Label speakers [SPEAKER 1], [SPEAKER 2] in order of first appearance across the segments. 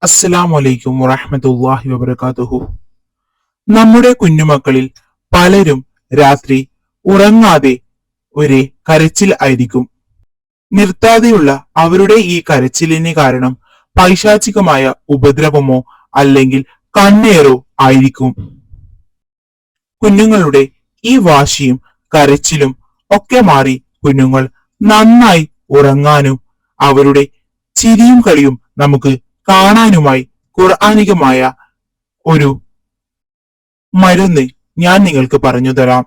[SPEAKER 1] അസ്സലാമു അലൈക്കും വറഹ്മത്തുള്ളാഹി വബറകാതുഹു. നമ്മുടെ കുഞ്ഞുമക്കളിൽ പലരും രാത്രി ഉറങ്ങാതെ ഒരേ കരച്ചിൽ ആയിരിക്കും. നിർത്താതെയുള്ള അവരുടെ ഈ കരച്ചിലിന് കാരണം പൈശാചികമായ ഉപദ്രവമോ അല്ലെങ്കിൽ കണ്ണേറോ ആയിരിക്കും. കുഞ്ഞുങ്ങളുടെ ഈ വാശിയും കരച്ചിലും ഒക്കെ മാറി കുഞ്ഞുങ്ങൾ നന്നായി ഉറങ്ങാനും അവരുടെ ചിരിയും കളിയും നമുക്ക് കാണാനുമായി ഖുർആനികമായ ഒരു മരുന്ന് ഞാൻ നിങ്ങൾക്ക് പറഞ്ഞു തരാം.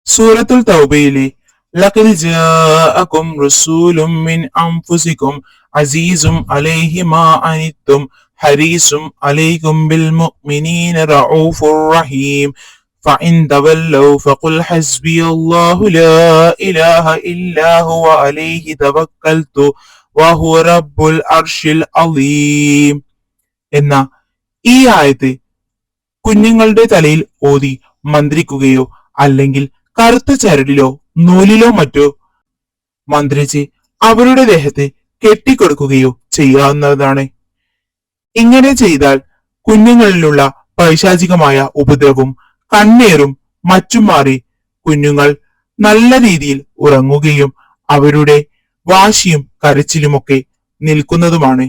[SPEAKER 1] സൂറത്തുൽ തൗബയിലെ ലഖദ് ജാഅകും റസൂലും മിൻ അൻഫുസികും അസീസും അലൈഹി മാ അനിത്തും ഹരീസും അലൈക്കും ബിൽ മുഅ്മിനീന റഊഫുർ റഹീം فإن تولوا فقل حسبي الله لا إله إلا هو عليه توكلت وهو رب العرش العظيم എന്ന ഈ ആയത്ത് കുഞ്ഞുങ്ങളുടെ തലയിൽ ഓതി മന്ത്രിക്കുകയോ അല്ലെങ്കിൽ കറുത്ത ചരടിലോ നൂലിലോ മറ്റോ മന്ത്രിച്ച് അവരുടെ ദേഹത്തെ കെട്ടിക്കൊടുക്കുകയോ ചെയ്യാവുന്നതാണ്. ഇങ്ങനെ ചെയ്താൽ കുഞ്ഞുങ്ങളിലുള്ള പൈശാചികമായ ഉപദ്രവവും കണ്ണേറും മറ്റും മാറി കുഞ്ഞുങ്ങൾ നല്ല രീതിയിൽ ഉറങ്ങുകയും അവരുടെ വാശിയും കരച്ചിലുമൊക്കെ നിൽക്കുന്നതുമാണ്.